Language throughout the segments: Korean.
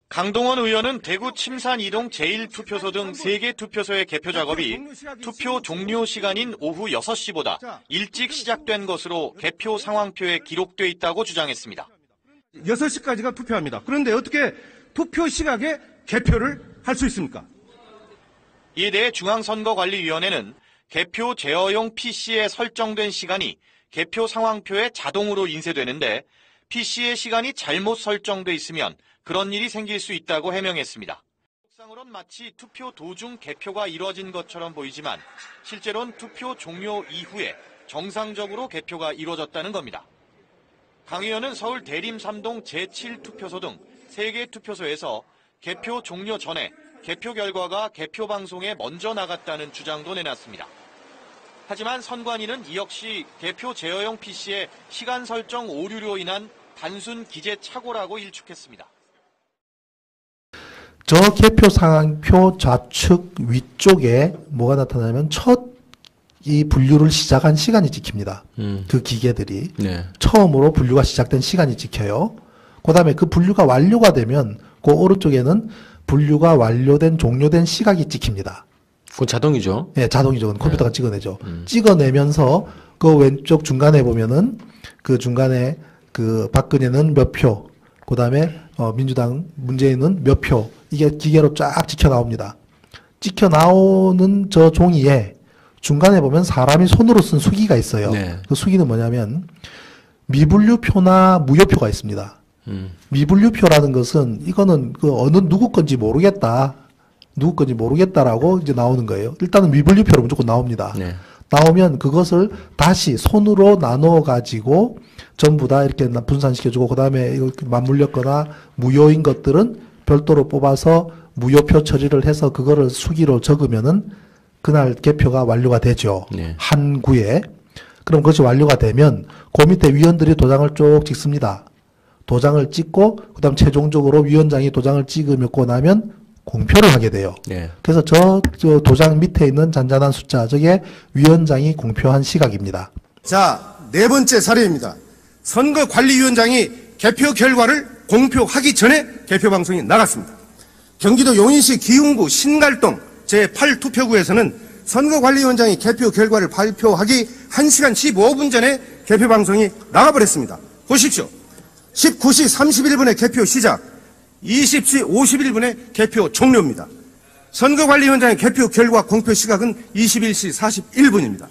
강동원 의원은 대구 침산 이동 제1투표소 등 3개 투표소의 개표 작업이 투표 종료 시간인 오후 6시보다 일찍 시작된 것으로 개표 상황표에 기록돼 있다고 주장했습니다. 6시까지가 투표합니다. 그런데 어떻게 투표 시각에 개표를 할 수 있습니까? 이에 대해 중앙선거관리위원회는 개표 제어용 PC에 설정된 시간이 개표 상황표에 자동으로 인쇄되는데 PC의 시간이 잘못 설정돼 있으면 그런 일이 생길 수 있다고 해명했습니다. 속상으론 마치 투표 도중 개표가 이뤄진 것처럼 보이지만 실제로는 투표 종료 이후에 정상적으로 개표가 이루어졌다는 겁니다. 강 의원은 서울 대림 3동 제7투표소 등 3개 투표소에서 개표 종료 전에 개표 결과가 개표 방송에 먼저 나갔다는 주장도 내놨습니다. 하지만 선관위는 이 역시 개표 제어용 PC의 시간 설정 오류로 인한 단순 기재 착오라고 일축했습니다. 저 개표 상황표 좌측 위쪽에 뭐가 나타나냐면 첫 이 분류를 시작한 시간이 찍힙니다. 그 기계들이. 네. 처음으로 분류가 시작된 시간이 찍혀요. 그 다음에 그 분류가 완료가 되면 그 오른쪽에는 분류가 완료된 종료된 시각이 찍힙니다. 그건 자동이죠? 네, 자동이죠. 컴퓨터가 찍어내죠. 찍어내면서 그 왼쪽 중간에 보면은 그 중간에 그 박근혜는 몇 표, 그 다음에 민주당 문재인은 몇 표, 이게 기계로 쫙 찍혀 나옵니다. 찍혀 나오는 저 종이에 중간에 보면 사람이 손으로 쓴 수기가 있어요. 네. 그 수기는 뭐냐면 미분류표나 무효표가 있습니다. 미분류표라는 것은 이거는 그 어느 누구 건지 모르겠다라고 이제 나오는 거예요. 일단은 미분류표로 무조건 나옵니다. 네. 나오면 그것을 다시 손으로 나눠 가지고 전부 다 이렇게 분산시켜주고, 그 다음에 이거 맞물렸거나 무효인 것들은 별도로 뽑아서 무효표 처리를 해서 그거를 수기로 적으면은 그날 개표가 완료가 되죠. 네. 한 구에. 그럼 그것이 완료가 되면 그 밑에 위원들이 도장을 쭉 찍습니다. 도장을 찍고 그다음 최종적으로 위원장이 도장을 찍고 나면 공표를 하게 돼요. 네. 그래서 저 도장 밑에 있는 잔잔한 숫자, 저게 위원장이 공표한 시각입니다. 자, 네 번째 사례입니다. 선거관리위원장이 개표 결과를 공표하기 전에 개표 방송이 나갔습니다. 경기도 용인시 기흥구 신갈동 제8투표구에서는 선거관리위원장이 개표 결과를 발표하기 1시간 15분 전에 개표 방송이 나가버렸습니다. 보십시오. 19시 31분에 개표 시작, 20시 51분에 개표 종료입니다. 선거관리위원장의 개표 결과 공표 시각은 21시 41분입니다.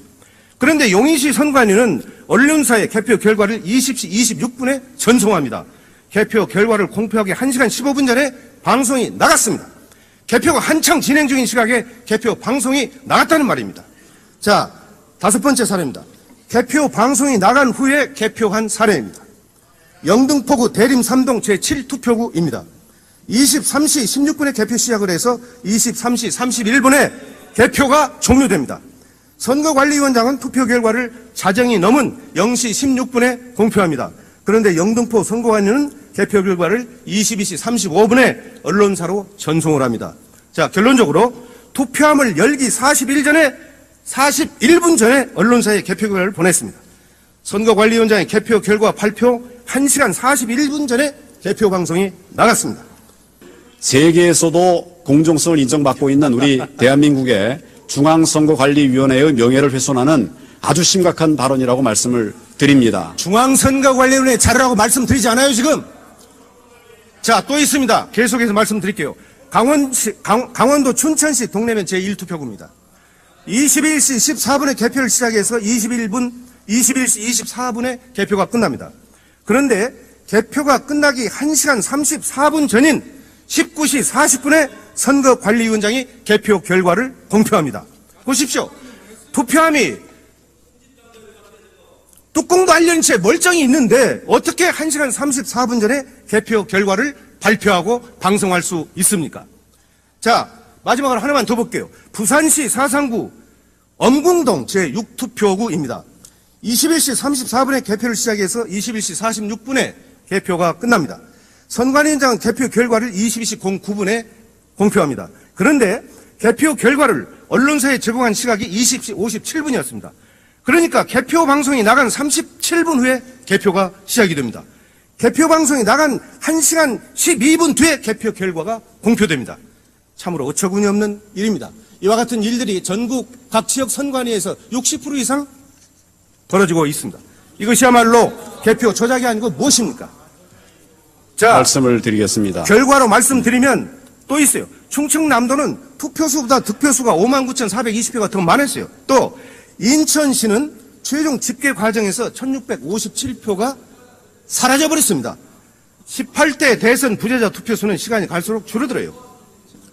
그런데 용인시 선관위는 언론사의 개표 결과를 20시 26분에 전송합니다. 개표 결과를 공표하기 1시간 15분 전에 방송이 나갔습니다. 개표가 한창 진행 중인 시각에 개표 방송이 나갔다는 말입니다. 자, 다섯 번째 사례입니다. 개표 방송이 나간 후에 개표한 사례입니다. 영등포구 대림 3동 제7투표구입니다. 23시 16분에 개표 시작을 해서 23시 31분에 개표가 종료됩니다. 선거관리위원장은 투표 결과를 자정이 넘은 0시 16분에 공표합니다. 그런데 영등포 선거관리는 개표 결과를 22시 35분에 언론사로 전송을 합니다. 자, 결론적으로 투표함을 열기 41분 전에 언론사에 개표 결과를 보냈습니다. 선거관리위원장의 개표 결과 발표 1시간 41분 전에 개표 방송이 나갔습니다. 세계에서도 공정성을 인정받고 있는 우리 대한민국의 중앙선거관리위원회의 명예를 훼손하는 아주 심각한 발언이라고 말씀을 드립니다. 중앙선거관리위원회 자료라고 말씀드리지 않아요, 지금? 자, 또 있습니다. 계속해서 말씀드릴게요. 강원도 춘천시 동래면 제1투표구입니다. 21시 14분에 개표를 시작해서 21시 24분에 개표가 끝납니다. 그런데 개표가 끝나기 1시간 34분 전인 19시 40분에 선거관리위원장이 개표 결과를 공표합니다. 보십시오. 투표함이 뚜껑도 안 열린 채 멀쩡히 있는데 어떻게 1시간 34분 전에 개표 결과를 발표하고 방송할 수 있습니까? 자, 마지막으로 하나만 더 볼게요. 부산시 사상구 엄궁동 제6투표구입니다. 21시 34분에 개표를 시작해서 21시 46분에 개표가 끝납니다. 선관위원장은 개표 결과를 22시 09분에 공표합니다. 그런데 개표 결과를 언론사에 제공한 시각이 20시 57분이었습니다. 그러니까 개표 방송이 나간 37분 후에 개표가 시작이 됩니다. 개표 방송이 나간 1시간 12분 뒤에 개표 결과가 공표됩니다. 참으로 어처구니 없는 일입니다. 이와 같은 일들이 전국 각 지역 선관위에서 60% 이상 벌어지고 있습니다. 이것이야말로 개표 조작이 아니고 무엇입니까? 자, 말씀을 드리겠습니다. 결과로 말씀드리면 또 있어요. 충청남도는 투표수보다 득표수가 59,420표가 더 많았어요. 또 인천시는 최종 집계 과정에서 1,657표가 사라져버렸습니다. 18대 대선 부재자 투표수는 시간이 갈수록 줄어들어요.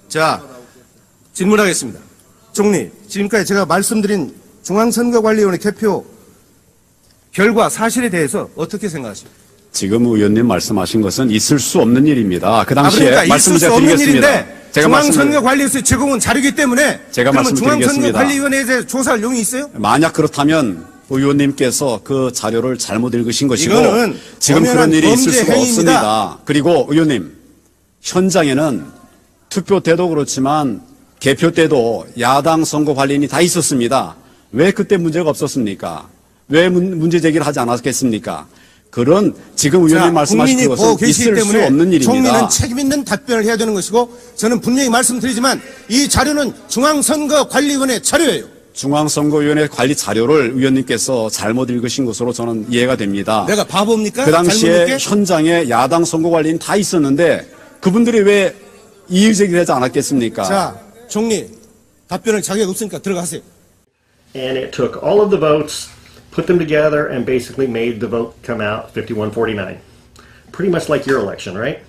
자, 질문하겠습니다. 총리, 지금까지 제가 말씀드린 중앙선거관리위원회 개표 결과 사실에 대해서 어떻게 생각하십니까? 지금 의원님 말씀하신 것은 있을 수 없는 일입니다. 그 당시에 그러니까 말씀을 있을 수 제가 없는 드리겠습니다. 일인데 제가 중앙선거관리에서 제공은 자료이기 때문에 제가 그러면 말씀드리겠습니다. 중앙선거관리위원회에 대해 조사할 용이 있어요? 만약 그렇다면 의원님께서 그 자료를 잘못 읽으신 것이고 이거는 지금 그런 엄연한 일이 있을 범죄 수가 행위입니다. 없습니다. 그리고 의원님, 현장에는 투표 때도 그렇지만 개표 때도 야당 선거관리인이 다 있었습니다. 왜 그때 문제가 없었습니까? 왜 문제 제기를 하지 않았겠습니까? 그런 지금 의원님 말씀하신 국민이 보고 것은 계시기 있을 수 때문에 없는 일입니다. 총리는 책임 있는 답변을 해야 되는 것이고 저는 분명히 말씀드리지만 이 자료는 중앙선거관리위원회 자료예요. 중앙선거위원회 관리 자료를 의원님께서 잘못 읽으신 것으로 저는 이해가 됩니다. 내가 바보입니까? 그 당시에 잘못 읽게? 현장에 야당 선거관리인 다 있었는데 그분들이 왜 이의제기를 하지 않았겠습니까? 자, 총리 답변을 자격 없으니까 들어가세요. And it took all of the votes, put them together, and basically made the vote come out 51-49. Pretty much like your election, right?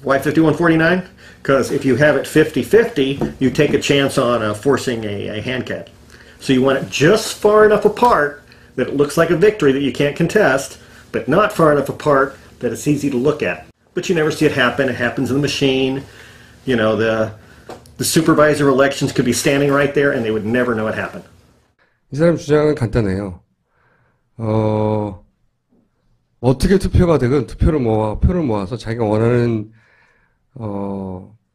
Why 51-49? Because if you have it 50-50, you take a chance on forcing a hand count. So you want it just far enough apart that it looks like a victory that you can't contest, but not far enough apart that it's easy to look at. But you never see it happen. It happens in the machine. You know, the supervisor elections could be standing right there and they would never know it happened. 이 사람 주장은 간단해요. 어떻게 투표가 되건 표를 모아서 자기가 원하는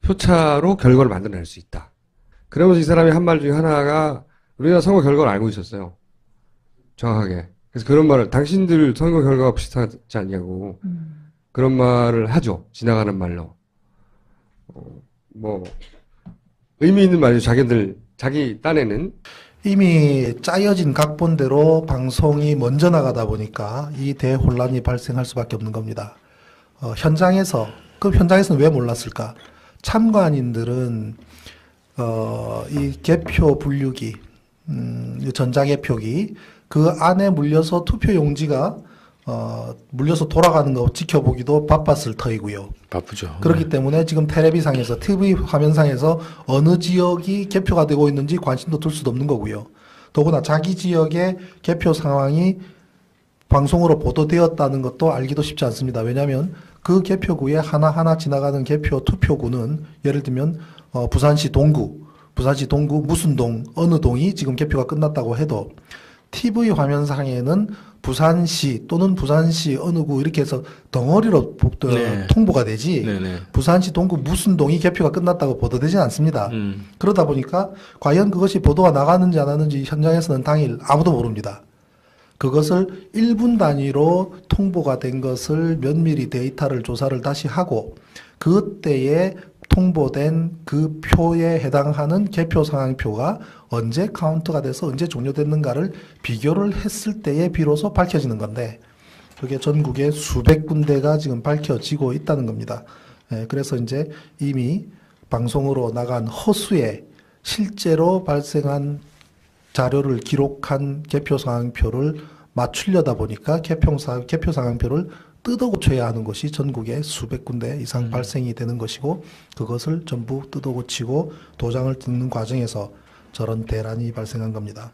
표차로 결과를 만들어낼 수 있다. 그러면서 이 사람이 한 말 중에 하나가 우리나라 선거 결과를 알고 있었어요. 정확하게. 그래서 그런 말을 당신들 선거 결과가 비슷하지 않냐고 그런 말을 하죠. 지나가는 말로. 의미 있는 말이죠. 자기 딴에는. 이미 짜여진 각본대로 방송이 먼저 나가다 보니까 이 대혼란이 발생할 수밖에 없는 겁니다. 그럼 현장에서는 왜 몰랐을까? 참관인들은 이 개표 분류기, 전자개표기 그 안에 물려서 투표 용지가 물려서 돌아가는 거 지켜보기도 바빴을 터이고요. 바쁘죠. 그렇기 때문에 지금 텔레비상에서 TV 화면상에서 어느 지역이 개표가 되고 있는지 관심도 둘 수도 없는 거고요. 더구나 자기 지역의 개표 상황이 방송으로 보도되었다는 것도 알기도 쉽지 않습니다. 왜냐하면 그 개표구에 하나하나 지나가는 개표 투표구는 예를 들면 부산시 동구 무슨 동 어느 동이 지금 개표가 끝났다고 해도 TV 화면상에는 부산시 또는 부산시 어느 구 이렇게 해서 덩어리로 통보가 되지 부산시 동구 무슨 동이 개표가 끝났다고 보도되지는 않습니다. 그러다 보니까 과연 그것이 보도가 나가는지 안 하는지 현장에서는 당일 아무도 모릅니다. 그것을 1분 단위로 통보가 된 것을 면밀히 데이터를 조사를 다시 하고 그때에 통보된 그 표에 해당하는 개표 상황표가 언제 카운트가 돼서 언제 종료됐는가를 비교를 했을 때에 비로소 밝혀지는 건데 그게 전국에 수백 군데가 지금 밝혀지고 있다는 겁니다. 그래서 이제 이미 방송으로 나간 허수에 실제로 발생한 자료를 기록한 개표 상황표를 맞추려다 보니까 개표 상황표를 뜯어 고쳐야 하는 것이 전국에 수백 군데 이상 발생이 되는 것이고 그것을 전부 뜯어 고치고 도장을 찍는 과정에서 저런 대란이 발생한 겁니다.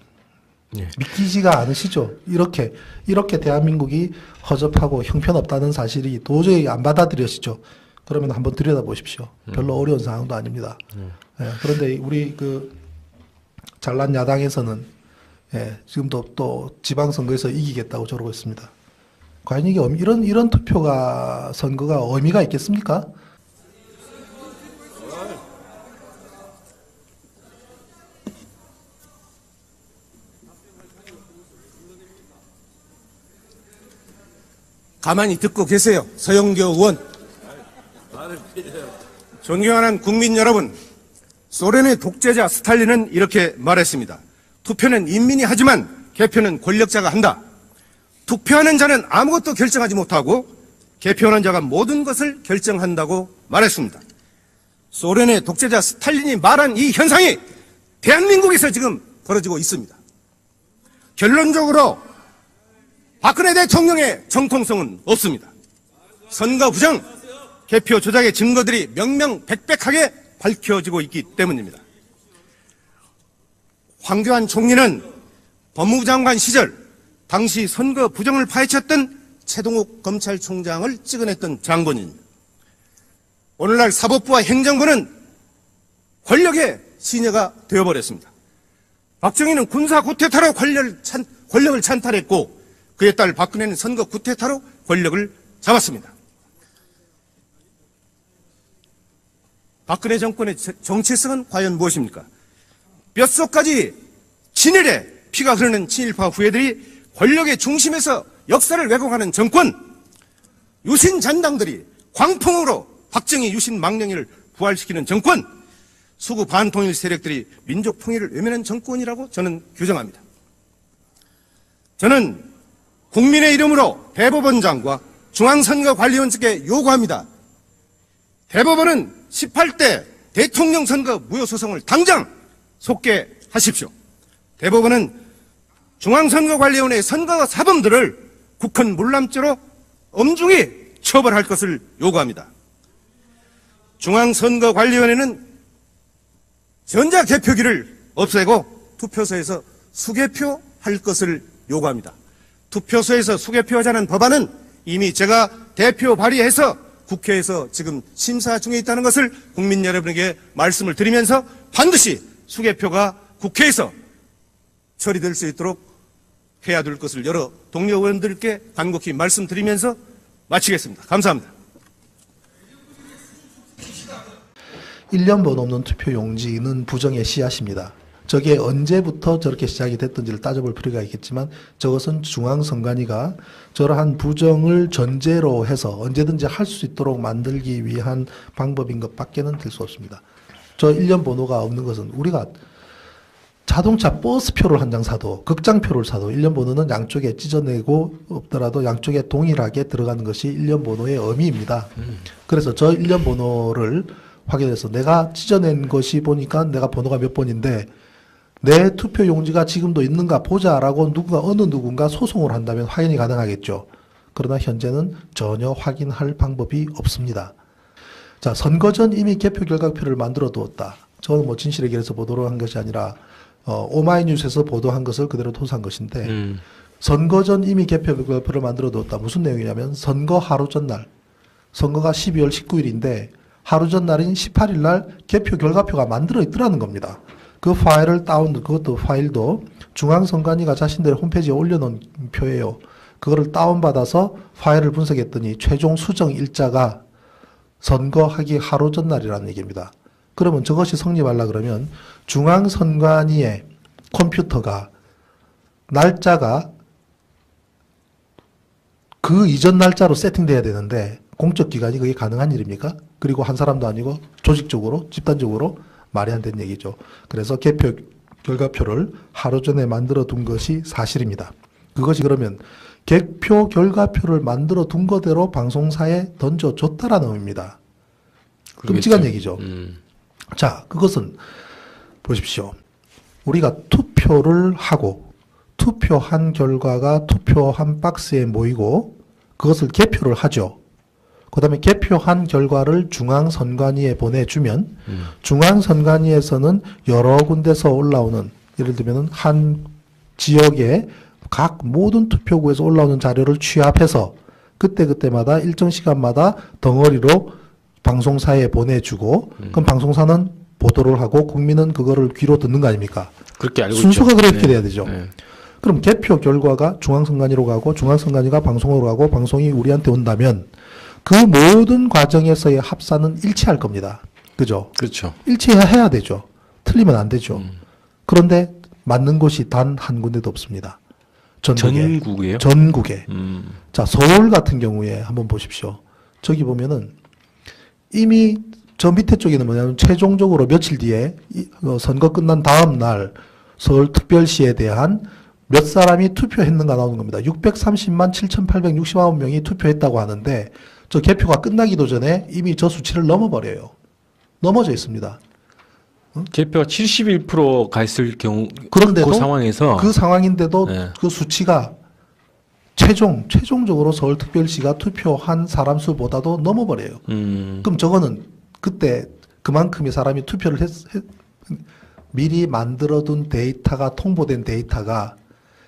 예. 믿기지가 않으시죠? 이렇게 대한민국이 허접하고 형편없다는 사실이 도저히 안 받아들여지죠. 그러면 한번 들여다보십시오. 별로 어려운 상황도 아닙니다. 그런데 우리 잘난 야당에서는 지금도 또 지방선거에서 이기겠다고 저러고 있습니다. 과연 이게 이런 선거가 의미가 있겠습니까? 가만히 듣고 계세요. 서영교 의원. 존경하는 국민 여러분, 소련의 독재자 스탈린은 이렇게 말했습니다. 투표는 인민이 하지만 개표는 권력자가 한다. 투표하는 자는 아무것도 결정하지 못하고 개표하는 자가 모든 것을 결정한다고 말했습니다. 소련의 독재자 스탈린이 말한 이 현상이 대한민국에서 지금 벌어지고 있습니다. 결론적으로 박근혜 대통령의 정통성은 없습니다. 선거 부정, 개표 조작의 증거들이 명명백백하게 밝혀지고 있기 때문입니다. 황교안 총리는 법무부 장관 시절 당시 선거 부정을 파헤쳤던 최동욱 검찰총장을 찍어냈던 장본인입니다. 오늘날 사법부와 행정부는 권력의 시녀가 되어버렸습니다. 박정희는 군사 구태타로 권력을 찬탈했고 그에 따라 박근혜는 선거 구태타로 권력을 잡았습니다. 박근혜 정권의 정체성은 과연 무엇입니까? 뼛속까지 진일에 피가 흐르는 친일파 후예들이 권력의 중심에서 역사를 왜곡하는 정권, 유신 잔당들이 광풍으로 박정희 유신 망령이를 부활시키는 정권, 수구 반통일 세력들이 민족 통일을 외면한 정권이라고 저는 규정합니다. 저는 국민의 이름으로 대법원장과 중앙선거관리위원장께 요구합니다. 대법원은 18대 대통령 선거 무효소송을 당장 속개하십시오. 대법원은 중앙선거관리위원회의 선거 사범들을 국헌 물람죄로 엄중히 처벌할 것을 요구합니다. 중앙선거관리위원회는 전자개표기를 없애고 투표소에서 수개표할 것을 요구합니다. 투표소에서 수개표하자는 법안은 이미 제가 대표 발의해서 국회에서 지금 심사 중에 있다는 것을 국민 여러분에게 말씀을 드리면서 반드시 수개표가 국회에서 처리될 수 있도록 해야 될 것을 여러 동료 의원들께 간곡히 말씀드리면서 마치겠습니다. 감사합니다. 1년번 없는 투표용지는 부정의 씨앗입니다. 저게 언제부터 저렇게 시작이 됐던지를 따져볼 필요가 있겠지만 저것은 중앙선관위가 저러한 부정을 전제로 해서 언제든지 할 수 있도록 만들기 위한 방법인 것밖에는 될 수 없습니다. 저 1년 번호가 없는 것은 우리가 자동차 버스표를 한 장 사도 극장표를 사도 1년 번호는 양쪽에 찢어내고 없더라도 양쪽에 동일하게 들어가는 것이 1년 번호의 의미입니다. 그래서 저 1년 번호를 확인해서 내가 찢어낸 것이 보니까 내가 번호가 몇 번인데 내 투표 용지가 지금도 있는가 보자라고 어느 누군가 소송을 한다면 확인이 가능하겠죠. 그러나 현재는 전혀 확인할 방법이 없습니다. 자, 선거 전 이미 개표 결과표를 만들어 두었다. 저는 뭐 진실의 길에서 보도를 한 것이 아니라 오마이뉴스에서 보도한 것을 그대로 토스한 것인데 선거 전 이미 개표 결과표를 만들어 두었다. 무슨 내용이냐면 선거 하루 전날, 선거가 12월 19일인데 하루 전날인 18일 날 개표 결과표가 만들어 있더라는 겁니다. 그 파일을 그것도 파일도 중앙선관위가 자신들의 홈페이지에 올려놓은 표예요. 그거를 다운받아서 파일을 분석했더니 최종 수정 일자가 선거하기 하루 전날이라는 얘기입니다. 그러면 저것이 성립하려 그러면 중앙선관위의 컴퓨터가 날짜가 그 이전 날짜로 세팅돼야 되는데 공적기관이 그게 가능한 일입니까? 그리고 한 사람도 아니고 조직적으로 집단적으로 말이 안 되는 얘기죠. 그래서 개표 결과표를 하루 전에 만들어 둔 것이 사실입니다. 그것이 그러면 개표 결과표를 만들어 둔 거대로 방송사에 던져줬다라는 의미입니다. 끔찍한 얘기죠. 자, 그것은 보십시오. 우리가 투표를 하고 투표한 결과가 투표한 박스에 모이고 그것을 개표를 하죠. 그 다음에 개표한 결과를 중앙선관위에 보내주면 중앙선관위에서는 여러 군데서 올라오는 예를 들면 한 지역의 각 모든 투표구에서 올라오는 자료를 취합해서 그때그때마다 일정 시간마다 덩어리로 방송사에 보내주고 그럼 방송사는 보도를 하고 국민은 그거를 귀로 듣는 거 아닙니까? 그렇게 알고 순서가 있죠. 그렇게 네. 돼야 되죠. 네. 그럼 개표 결과가 중앙선관위로 가고 중앙선관위가 방송으로 가고 방송이 우리한테 온다면 그 모든 과정에서의 합산은 일치할 겁니다. 그죠? 그렇죠. 일치해야 되죠. 틀리면 안 되죠. 그런데 맞는 곳이 단 한 군데도 없습니다. 전국이에요? 전국에. 자, 서울 같은 경우에 한번 보십시오. 저기 보면은 이미 저 밑에 쪽에는 뭐냐면 최종적으로 며칠 뒤에 선거 끝난 다음 날 서울특별시에 대한 몇 사람이 투표했는가 나오는 겁니다. 630만 7,869명이 투표했다고 하는데 저 개표가 끝나기도 전에 이미 저 수치를 넘어버려요. 넘어져 있습니다. 개표가 71%가 있을 경우 그런데도 그 상황에서 그 상황인데도 네. 그 수치가 최종적으로 서울특별시가 투표한 사람 수보다도 넘어버려요. 그럼 저거는 그때 그만큼의 사람이 투표를 미리 만들어둔 데이터가 통보된 데이터가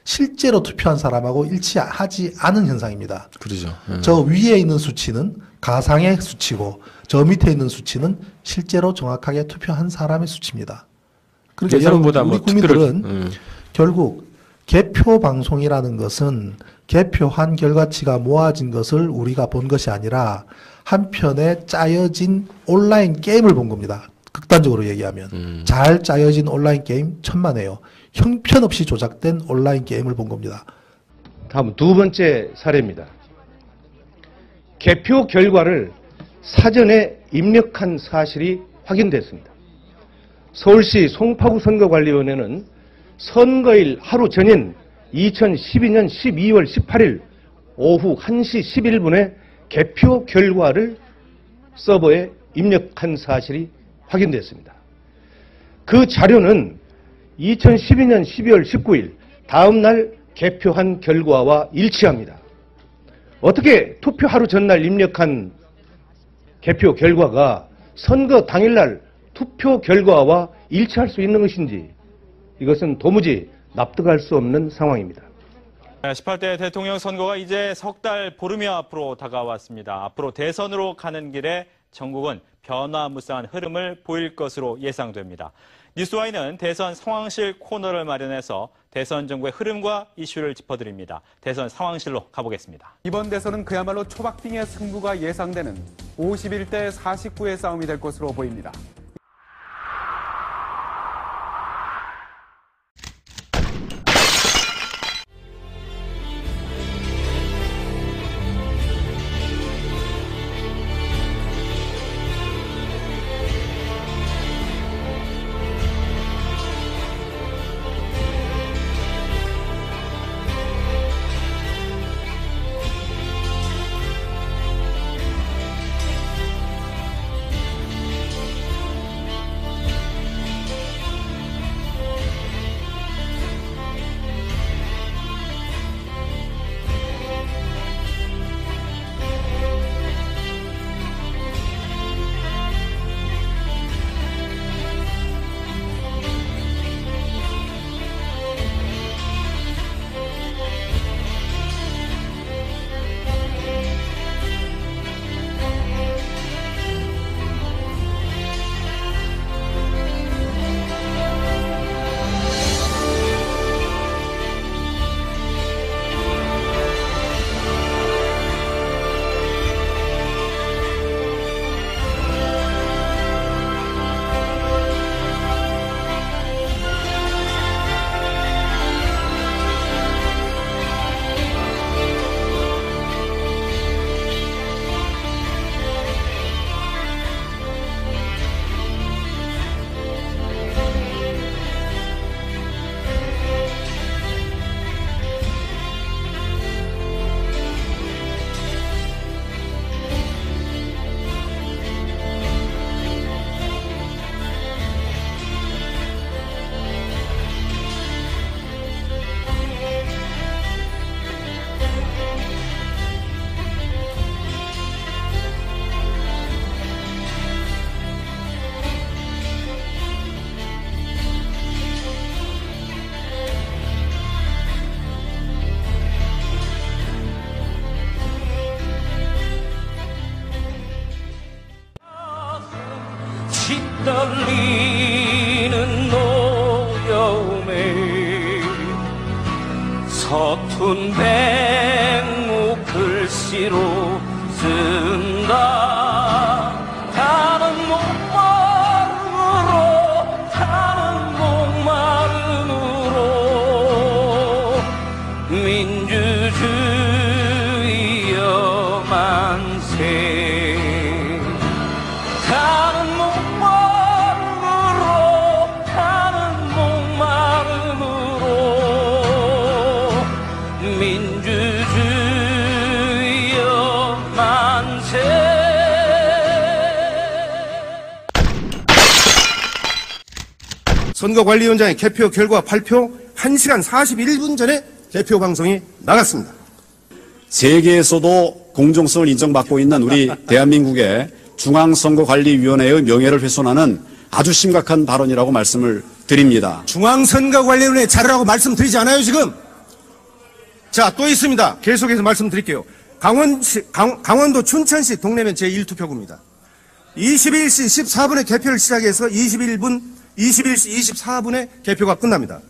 실제로 투표한 사람하고 일치하지 않은 현상입니다. 그러죠. 저 위에 있는 수치는 가상의 수치고 저 밑에 있는 수치는 실제로 정확하게 투표한 사람의 수치입니다. 그러니까 예상보다 우리 뭐 국민들은 결국 개표 방송이라는 것은 개표한 결과치가 모아진 것을 우리가 본 것이 아니라 한편에 짜여진 온라인 게임을 본 겁니다. 극단적으로 얘기하면 잘 짜여진 온라인 게임 천만에요. 형편없이 조작된 온라인 게임을 본 겁니다. 다음 두 번째 사례입니다. 개표 결과를 사전에 입력한 사실이 확인됐습니다. 서울시 송파구 선거관리위원회는 선거일 하루 전인 2012년 12월 18일 오후 1시 11분에 개표 결과를 서버에 입력한 사실이 확인됐습니다. 그 자료는 2012년 12월 19일 다음 날 개표한 결과와 일치합니다. 어떻게 투표 하루 전날 입력한 개표 결과가 선거 당일날 투표 결과와 일치할 수 있는 것인지 이것은 도무지 납득할 수 없는 상황입니다. 18대 대통령 선거가 이제 석 달 보름여 앞으로 다가왔습니다. 앞으로 대선으로 가는 길에 전국은 변화무쌍한 흐름을 보일 것으로 예상됩니다. 뉴스와이는 대선 상황실 코너를 마련해서 대선 정국의 흐름과 이슈를 짚어드립니다. 대선 상황실로 가보겠습니다. 이번 대선은 그야말로 초박빙의 승부가 예상되는 51대 49의 싸움이 될 것으로 보입니다. 떨리는 노여움에 서툰 백목 글씨로 쓴다. 타는 목마름으로 선거관리위원장의 개표 결과 발표 1시간 41분 전에 개표 방송이 나갔습니다. 세계에서도 공정성을 인정받고 있는 우리 대한민국의 중앙선거관리위원회의 명예를 훼손하는 아주 심각한 발언이라고 말씀을 드립니다. 중앙선거관리위원회 자료라고 말씀드리지 않아요, 지금? 자, 또 있습니다. 계속해서 말씀드릴게요. 강원도 춘천시 동래면 제1투표구입니다. 21시 14분에 개표를 시작해서 21시 24분에 개표가 끝납니다.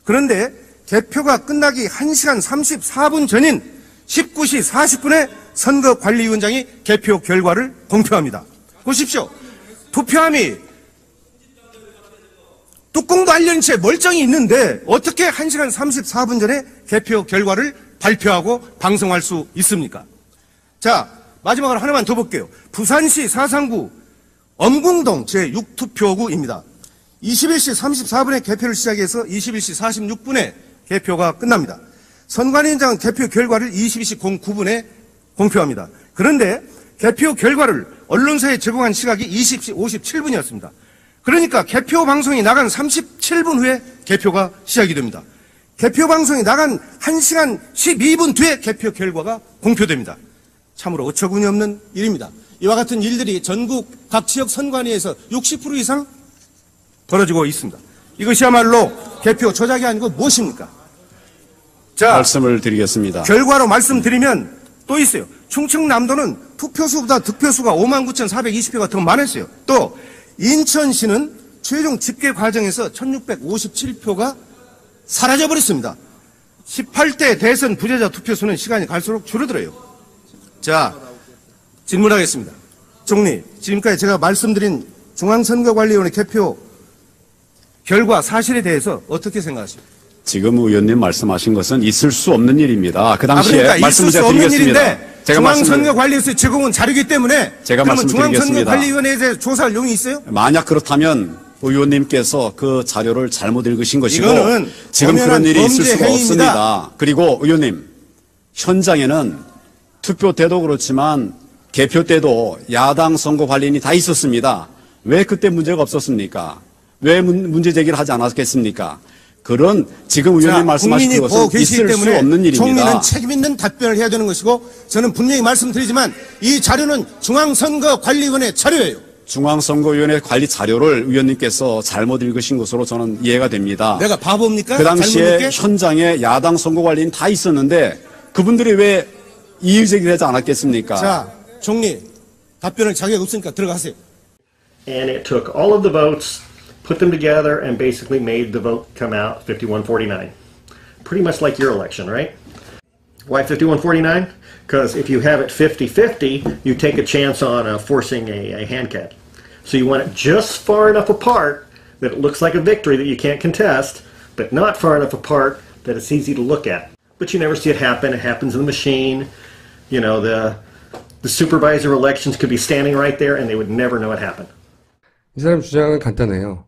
그런데 개표가 끝나기 1시간 34분 전인 19시 40분에 선거관리위원장이 개표 결과를 공표합니다. 보십시오. 투표함이 뚜껑도 안 열린 채 멀쩡히 있는데 어떻게 1시간 34분 전에 개표 결과를 발표하고 방송할 수 있습니까? 자, 마지막으로 하나만 더 볼게요. 부산시 사상구 엄궁동 제6투표구입니다. 21시 34분에 개표를 시작해서 21시 46분에 개표가 끝납니다. 선관위원장은 개표 결과를 22시 09분에 공표합니다. 그런데 개표 결과를 언론사에 제공한 시각이 20시 57분이었습니다. 그러니까 개표 방송이 나간 37분 후에 개표가 시작이 됩니다. 개표 방송이 나간 1시간 12분 뒤에 개표 결과가 공표됩니다. 참으로 어처구니 없는 일입니다. 이와 같은 일들이 전국 각 지역 선관위에서 60% 이상 벌어지고 있습니다. 이것이야말로 개표 조작이 아니고 무엇입니까? 자, 말씀을 드리겠습니다. 결과로 말씀드리면 또 있어요. 충청남도는 투표수보다 득표수가 59,420표가 더 많았어요. 또 인천시는 최종 집계 과정에서 1,657표가 사라져버렸습니다. 18대 대선 부재자 투표수는 시간이 갈수록 줄어들어요. 자, 질문하겠습니다. 총리, 지금까지 제가 말씀드린 중앙선거관리위원회 개표 결과 사실에 대해서 어떻게 생각하십니까? 지금 의원님 말씀하신 것은 있을 수 없는 일입니다. 그 당시에 그러니까 말씀을 있을 수 제가 없는 드리겠습니다. 일인데 제가 중앙선거관리에서 제공은 자료이기 때문에 제가 그러면 말씀드리겠습니다. 중앙선거관리위원회에 대해서 조사할 용이 있어요? 만약 그렇다면 의원님께서 그 자료를 잘못 읽으신 것이고 이거는 지금 그런 일이 있을 범죄 수가 행위입니다. 없습니다. 그리고 의원님, 현장에는 투표 때도 그렇지만 개표 때도 야당 선거관리인이 다 있었습니다. 왜 그때 문제가 없었습니까? 왜 문제 제기를 하지 않았겠습니까? 그런 지금 의원님 말씀하신 것은 있을 수 없는 일입니다. 총리는 책임 있는 답변을 해야 되는 것이고 저는 분명히 말씀드리지만 이 자료는 중앙선거관리위원회 자료예요. 중앙선거위원회 관리 자료를 의원님께서 잘못 읽으신 것으로 저는 이해가 됩니다. 내가 바보입니까? 그 당시에 현장에 야당 선거관리인 다 있었는데 그분들이 왜 이의 제기를 하지 않았겠습니까? 자, 총리 답변을 자격 없으니까 들어가세요. And it took all of the votes, put them together, and basically made the vote come out 51-49. Pretty much like your election, right? Why 51-49? Because if you have it 50-50, you take a chance on forcing a hand count. So you want it just far enough apart that it looks like a victory that you can't contest, but not far enough apart that it's easy to look at. But you never see it happen. It happens in the machine. You know, the supervisor elections could be standing right there and they would never know it happened. 이 사람 주장은 간단해요.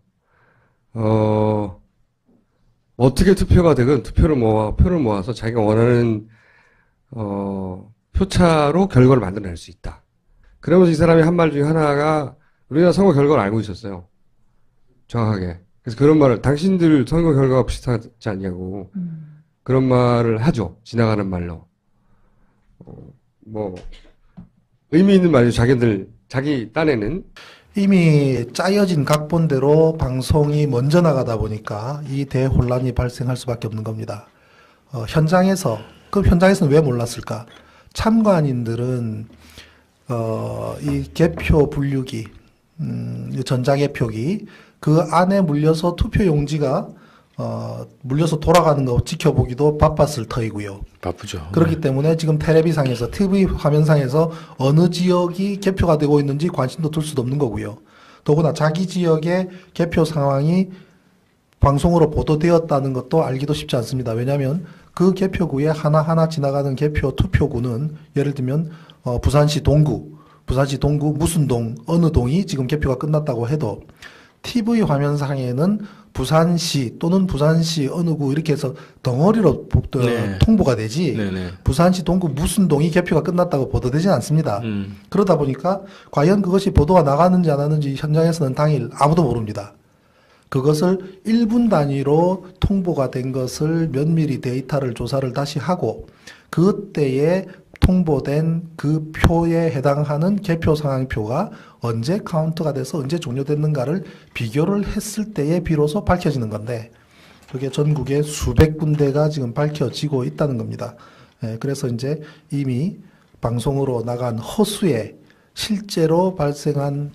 어떻게 투표가 되건 표를 모아서 자기가 원하는 표차로 결과를 만들어낼 수 있다. 그러면서 이 사람이 한 말 중에 하나가 우리가 선거 결과를 알고 있었어요. 정확하게. 그래서 그런 말을 당신들 선거 결과가 비슷하지 않냐고 그런 말을 하죠. 지나가는 말로. 뭐 의미 있는 말이죠. 자기 딴에는. 이미 짜여진 각본대로 방송이 먼저 나가다 보니까 이 대혼란이 발생할 수밖에 없는 겁니다. 그럼 현장에서는 왜 몰랐을까? 참관인들은 이 개표 분류기, 전자개표기 그 안에 물려서 투표 용지가 물려서 돌아가는 거 지켜보기도 바빴을 터이고요. 바쁘죠. 그렇기 때문에 지금 텔레비상에서 TV 화면상에서 어느 지역이 개표가 되고 있는지 관심도 둘 수도 없는 거고요. 더구나 자기 지역의 개표 상황이 방송으로 보도되었다는 것도 알기도 쉽지 않습니다. 왜냐하면 그 개표구에 하나하나 지나가는 개표 투표구는 예를 들면 부산시 동구 무슨 동 어느 동이 지금 개표가 끝났다고 해도 TV 화면상에는 부산시 또는 부산시 어느 구 이렇게 해서 덩어리로 통보가 되지 부산시 동구 무슨 동이 개표가 끝났다고 보도되지는 않습니다. 그러다 보니까 과연 그것이 보도가 나갔는지 안 하는지 현장에서는 당일 아무도 모릅니다. 그것을 1분 단위로 통보가 된 것을 면밀히 데이터를 조사를 다시 하고 그때에 통보된 그 표에 해당하는 개표 상황표가 언제 카운트가 돼서 언제 종료됐는가를 비교를 했을 때에 비로소 밝혀지는 건데 그게 전국에 수백 군데가 지금 밝혀지고 있다는 겁니다. 그래서 이제 이미 방송으로 나간 허수에 실제로 발생한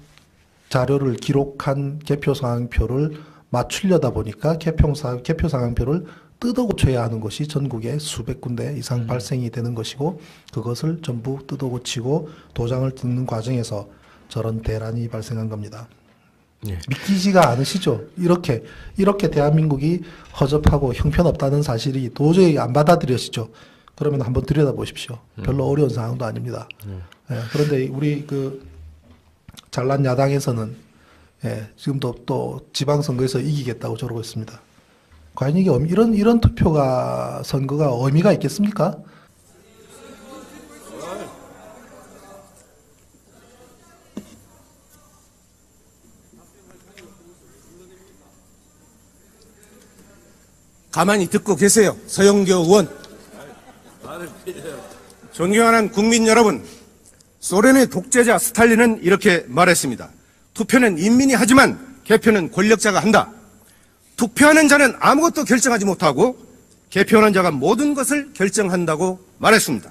자료를 기록한 개표 상황표를 맞추려다 보니까 개표 상황표를 뜯어 고쳐야 하는 것이 전국에 수백 군데 이상 발생이 되는 것이고 그것을 전부 뜯어 고치고 도장을 찍는 과정에서 저런 대란이 발생한 겁니다. 예. 믿기지가 않으시죠? 이렇게 대한민국이 허접하고 형편없다는 사실이 도저히 안 받아들여지죠. 그러면 한번 들여다보십시오. 별로 어려운 상황도 아닙니다. 그런데 우리 그 잘난 야당에서는 지금도 또 지방선거에서 이기겠다고 저러고 있습니다. 과연 이게 이런 선거가 의미가 있겠습니까? 가만히 듣고 계세요. 서영교 의원. 존경하는 국민 여러분, 소련의 독재자 스탈린은 이렇게 말했습니다. 투표는 인민이 하지만 개표는 권력자가 한다. 투표하는 자는 아무것도 결정하지 못하고 개표하는 자가 모든 것을 결정한다고 말했습니다.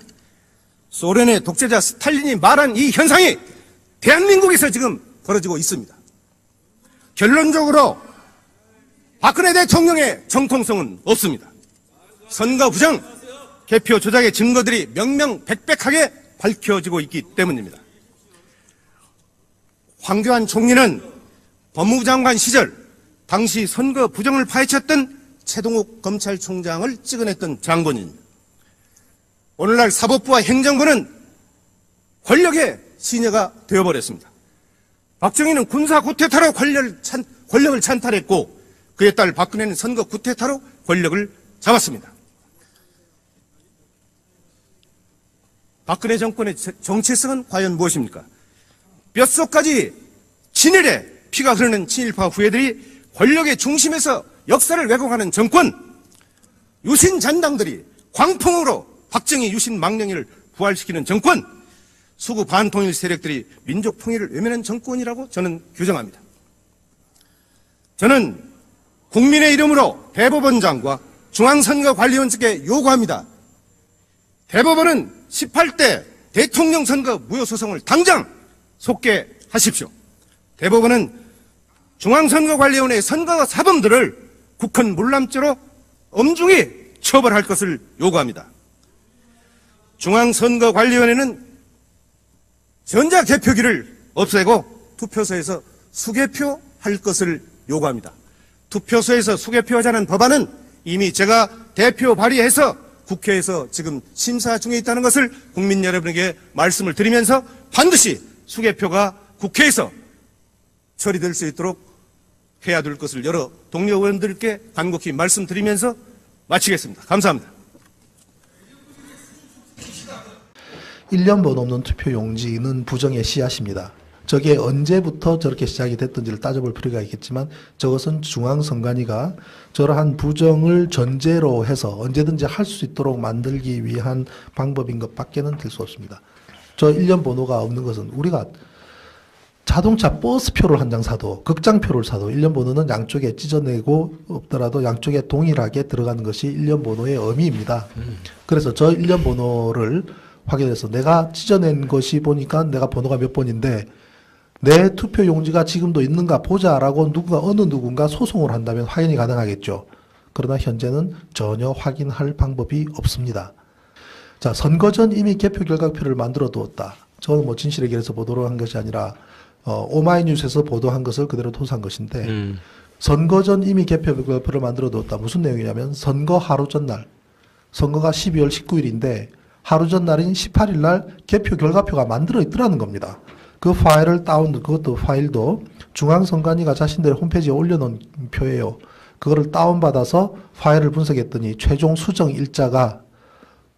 소련의 독재자 스탈린이 말한 이 현상이 대한민국에서 지금 벌어지고 있습니다. 결론적으로 박근혜 대통령의 정통성은 없습니다. 선거 부정, 개표 조작의 증거들이 명명백백하게 밝혀지고 있기 때문입니다. 황교안 총리는 법무부 장관 시절 당시 선거 부정을 파헤쳤던 최동욱 검찰총장을 찍어냈던 장본인입니다. 오늘날 사법부와 행정부는 권력의 시녀가 되어버렸습니다. 박정희는 군사 구태타로 권력을 찬탈했고 그에 따라 박근혜는 선거 구태타로 권력을 잡았습니다. 박근혜 정권의 정체성은 과연 무엇입니까? 뼛속까지 진일에 피가 흐르는 친일파 후예들이 권력의 중심에서 역사를 왜곡하는 정권, 유신 잔당들이 광풍으로 박정희 유신 망령이를 부활시키는 정권, 수구 반통일 세력들이 민족 통일을 외면한 정권이라고 저는 규정합니다. 저는 국민의 이름으로 대법원장과 중앙선거관리위원장께 요구합니다. 대법원은 18대 대통령 선거 무효소송을 당장 속개하십시오. 대법원은 중앙선거관리위원회의 선거 사범들을 국헌 물람죄로 엄중히 처벌할 것을 요구합니다. 중앙선거관리위원회는 전자개표기를 없애고 투표소에서 수개표할 것을 요구합니다. 투표소에서 수개표하자는 법안은 이미 제가 대표 발의해서 국회에서 지금 심사 중에 있다는 것을 국민 여러분에게 말씀을 드리면서 반드시 수개표가 국회에서 처리될 수 있도록 해야 될 것을 여러 동료 의원들께 간곡히 말씀드리면서 마치겠습니다. 감사합니다. 1년번 없는 투표용지는 부정의 씨앗입니다. 저게 언제부터 저렇게 시작이 됐던지를 따져볼 필요가 있겠지만 저것은 중앙선관위가 저러한 부정을 전제로 해서 언제든지 할 수 있도록 만들기 위한 방법인 것밖에는 될 수 없습니다. 저 1년 번호가 없는 것은 우리가 자동차 버스표를 한 장 사도 극장표를 사도 1년 번호는 양쪽에 찢어내고 없더라도 양쪽에 동일하게 들어가는 것이 1년 번호의 의미입니다. 그래서 저 1년 번호를 확인해서 내가 찢어낸 것이 보니까 내가 번호가 몇 번인데 내 투표 용지가 지금도 있는가 보자라고 어느 누군가 소송을 한다면 확인이 가능하겠죠. 그러나 현재는 전혀 확인할 방법이 없습니다. 자, 선거 전 이미 개표 결과표를 만들어 두었다. 저는 뭐 진실의 길에서 보도를 한 것이 아니라 오마이뉴스에서 보도한 것을 그대로 토스한 것인데 선거 전 이미 개표 결과표를 만들어 두었다. 무슨 내용이냐면 선거 하루 전날, 선거가 12월 19일인데 하루 전날인 18일 날 개표 결과표가 만들어 있더라는 겁니다. 그 파일을 그것도 파일도 중앙선관위가 자신들의 홈페이지에 올려놓은 표예요. 그거를 다운받아서 파일을 분석했더니 최종 수정 일자가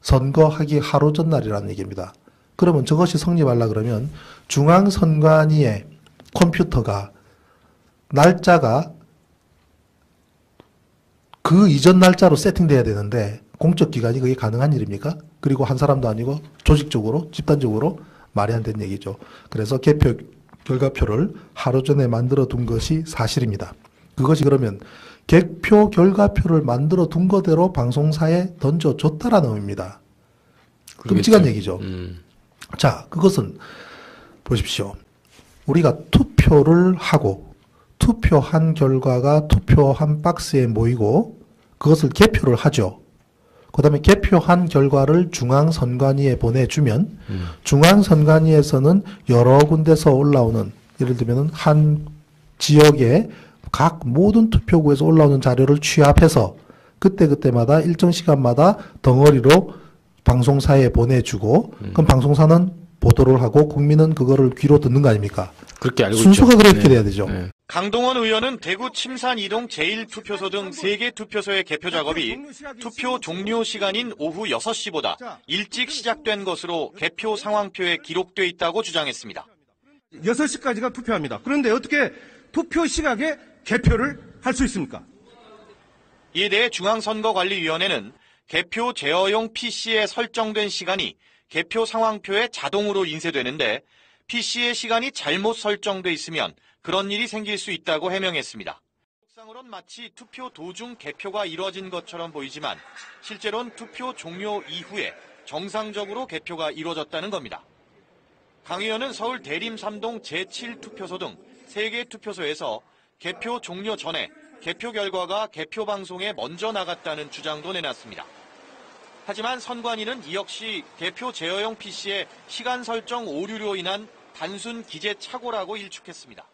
선거하기 하루 전날이라는 얘기입니다. 그러면 저것이 성립하려 그러면 중앙선관위의 컴퓨터가 날짜가 그 이전 날짜로 세팅돼야 되는데 공적기관이 그게 가능한 일입니까? 그리고 한 사람도 아니고 조직적으로 집단적으로 말이 안 되는 얘기죠. 그래서 개표 결과표를 하루 전에 만들어 둔 것이 사실입니다. 그것이 그러면 개표 결과표를 만들어 둔 거대로 방송사에 던져줬다라는 의미입니다. 끔찍한 얘기죠. 자, 그것은 보십시오. 우리가 투표를 하고 투표한 결과가 투표한 박스에 모이고 그것을 개표를 하죠. 그 다음에 개표한 결과를 중앙선관위에 보내주면 중앙선관위에서는 여러 군데서 올라오는, 예를 들면 한 지역의 각 모든 투표구에서 올라오는 자료를 취합해서 그때그때마다 일정 시간마다 덩어리로 방송사에 보내주고 그럼 방송사는 보도를 하고 국민은 그거를 귀로 듣는 거 아닙니까? 그렇게 알고 순서가 있죠. 그렇게 네. 돼야 되죠. 네. 강동원 의원은 대구 침산 이동 제1투표소 등 3개 투표소의 개표 작업이 투표 종료 시간인 오후 6시보다 일찍 시작된 것으로 개표 상황표에 기록돼 있다고 주장했습니다. 6시까지가 투표합니다. 그런데 어떻게 투표 시각에 개표를 할 수 있습니까? 이에 대해 중앙선거관리위원회는 개표 제어용 PC에 설정된 시간이 개표 상황표에 자동으로 인쇄되는데 PC의 시간이 잘못 설정돼 있으면 그런 일이 생길 수 있다고 해명했습니다. 속상으론 마치 투표 도중 개표가 이뤄진 것처럼 보이지만 실제로는 투표 종료 이후에 정상적으로 개표가 이루어졌다는 겁니다. 강 의원은 서울 대림 3동 제7투표소 등 3개 투표소에서 개표 종료 전에 개표 결과가 개표 방송에 먼저 나갔다는 주장도 내놨습니다. 하지만 선관위는 이 역시 개표 제어용 PC의 시간 설정 오류로 인한 단순 기재 착오라고 일축했습니다.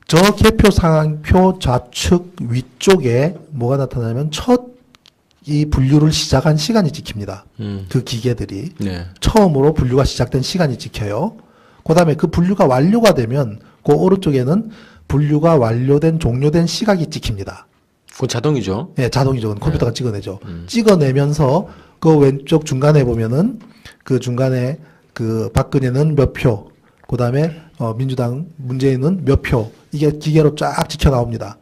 저 개표 상황표 좌측 위쪽에 뭐가 나타나냐면 첫 이 분류를 시작한 시간이 찍힙니다. 그 기계들이. 네. 처음으로 분류가 시작된 시간이 찍혀요. 그 다음에 그 분류가 완료가 되면 그 오른쪽에는 분류가 완료된 종료된 시각이 찍힙니다. 그건 자동이죠. 네, 자동이죠. 컴퓨터가 찍어내죠. 찍어내면서 그 왼쪽 중간에 보면은 그 중간에 그 박근혜는 몇 표, 그 다음에 민주당 문재인은 몇 표, 이게 기계로 쫙 찍혀 나옵니다.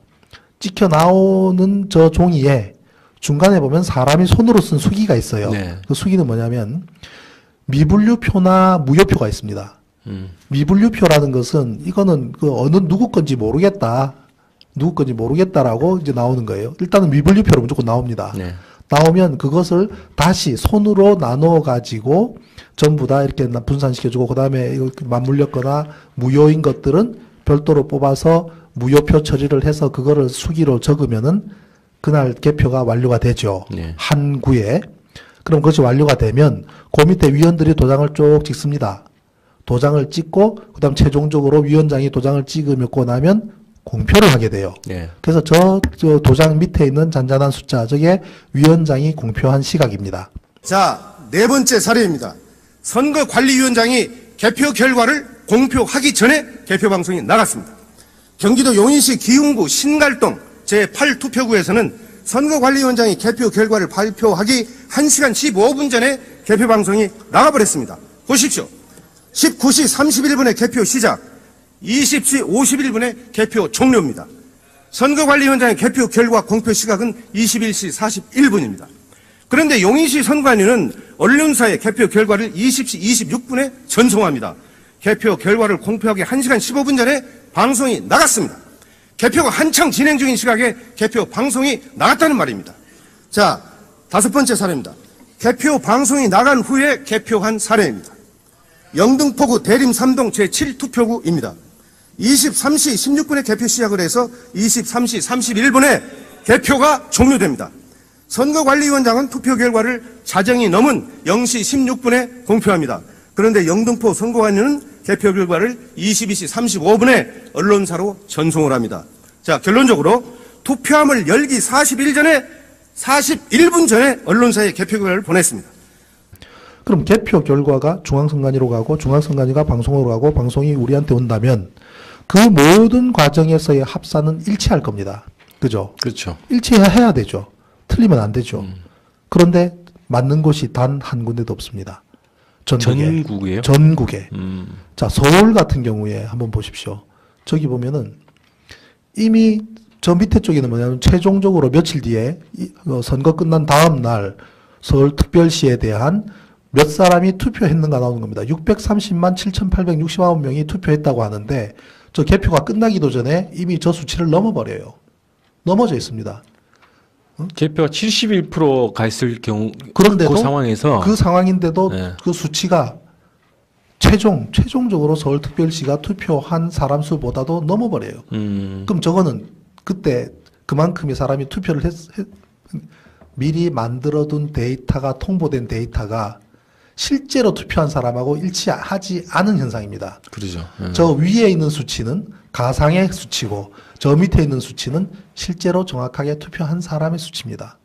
찍혀 나오는 저 종이에 중간에 보면 사람이 손으로 쓴 수기가 있어요. 네. 그 수기는 뭐냐면 미분류표나 무효표가 있습니다. 미분류표라는 것은 이거는 그 어느 누구 건지 모르겠다. 누구 건지 모르겠다라고 이제 나오는 거예요. 일단은 미분류표로 무조건 나옵니다. 네. 나오면 그것을 다시 손으로 나눠 가지고 전부 다 이렇게 분산시켜주고 그 다음에 이거 맞물렸거나 무효인 것들은 별도로 뽑아서 무효표 처리를 해서 그거를 수기로 적으면은 그날 개표가 완료가 되죠. 네. 한 구에. 그럼 그것이 완료가 되면 그 밑에 위원들이 도장을 쭉 찍습니다. 도장을 찍고 그다음 최종적으로 위원장이 도장을 찍으고 나면 공표를 하게 돼요. 네. 그래서 저 도장 밑에 있는 잔잔한 숫자, 저게 위원장이 공표한 시각입니다. 자, 네 번째 사례입니다. 선거관리위원장이 개표 결과를 공표하기 전에 개표 방송이 나갔습니다. 경기도 용인시 기흥구 신갈동 제8투표구에서는 선거관리위원장이 개표 결과를 발표하기 1시간 15분 전에 개표 방송이 나가버렸습니다. 보십시오. 19시 31분에 개표 시작, 20시 51분에 개표 종료입니다. 선거관리위원장의 개표 결과 공표 시각은 21시 41분입니다. 그런데 용인시 선관위는 언론사의 개표 결과를 20시 26분에 전송합니다. 개표 결과를 공표하기 1시간 15분 전에 방송이 나갔습니다. 개표가 한창 진행 중인 시각에 개표 방송이 나갔다는 말입니다. 자, 다섯 번째 사례입니다. 개표 방송이 나간 후에 개표한 사례입니다. 영등포구 대림 3동 제7투표구입니다. 23시 16분에 개표 시작을 해서 23시 31분에 개표가 종료됩니다. 선거관리위원장은 투표 결과를 자정이 넘은 0시 16분에 공표합니다. 그런데 영등포 선거관리는 개표 결과를 22시 35분에 언론사로 전송을 합니다. 자, 결론적으로 투표함을 열기 41분 전에 언론사에 개표 결과를 보냈습니다. 그럼 개표 결과가 중앙선관위로 가고 중앙선관위가 방송으로 가고 방송이 우리한테 온다면 그 모든 과정에서의 합산은 일치할 겁니다. 그죠? 그렇죠. 일치해야 되죠. 틀리면 안 되죠. 그런데 맞는 곳이 단 한 군데도 없습니다. 전국이에요? 전국에. 자, 서울 같은 경우에 한번 보십시오. 저기 보면은 이미 저 밑에 쪽에는 뭐냐면 최종적으로 며칠 뒤에 선거 끝난 다음 날 서울특별시에 대한 몇 사람이 투표했는가 나오는 겁니다. 630만 7,869명이 투표했다고 하는데 저 개표가 끝나기도 전에 이미 저 수치를 넘어버려요. 넘어져 있습니다. 개표가 71%가 있을 경우 그런데도 그 상황에서 그 상황인데도 네. 그 수치가 최종적으로 서울특별시가 투표한 사람 수보다도 넘어버려요. 그럼 저거는 그때 그만큼의 사람이 투표를 미리 만들어둔 데이터가 통보된 데이터가 실제로 투표한 사람하고 일치하지 않은 현상입니다. 그러죠. 저 위에 있는 수치는 가상의 수치고 저 밑에 있는 수치는 실제로 정확하게 투표한 사람의 수치입니다.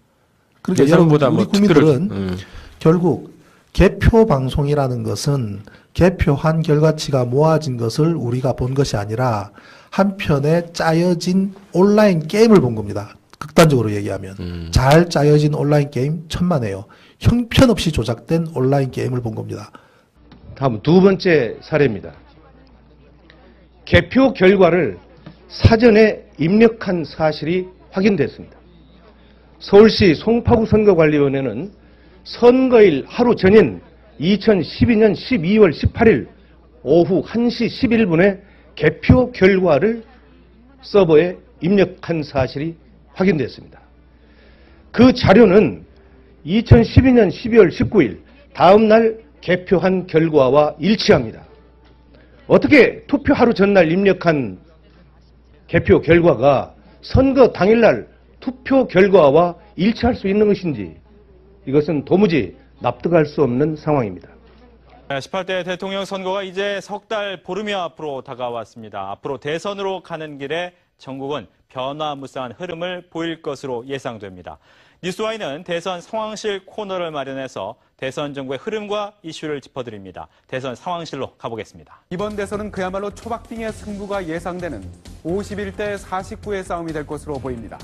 그러니까 예상보다 여러분, 우리 뭐 국민들은 결국 개표 방송이라는 것은 개표한 결과치가 모아진 것을 우리가 본 것이 아니라 한편에 짜여진 온라인 게임을 본 겁니다. 극단적으로 얘기하면 잘 짜여진 온라인 게임 천만에요. 형편없이 조작된 온라인 게임을 본 겁니다. 다음 두 번째 사례입니다. 개표 결과를 사전에 입력한 사실이 확인됐습니다. 서울시 송파구 선거관리위원회는 선거일 하루 전인 2012년 12월 18일 오후 1시 11분에 개표 결과를 서버에 입력한 사실이 확인됐습니다. 그 자료는 2012년 12월 19일 다음 날 개표한 결과와 일치합니다. 어떻게 투표 하루 전날 입력한 개표 결과가 선거 당일날 투표 결과와 일치할 수 있는 것인지 이것은 도무지 납득할 수 없는 상황입니다. 18대 대통령 선거가 이제 석 달 보름여 앞으로 다가왔습니다. 앞으로 대선으로 가는 길에 전국은 변화무쌍한 흐름을 보일 것으로 예상됩니다. 뉴스와이는 대선 상황실 코너를 마련해서 대선 정부의 흐름과 이슈를 짚어드립니다. 대선 상황실로 가보겠습니다. 이번 대선은 그야말로 초박빙의 승부가 예상되는 51대 49의 싸움이 될 것으로 보입니다.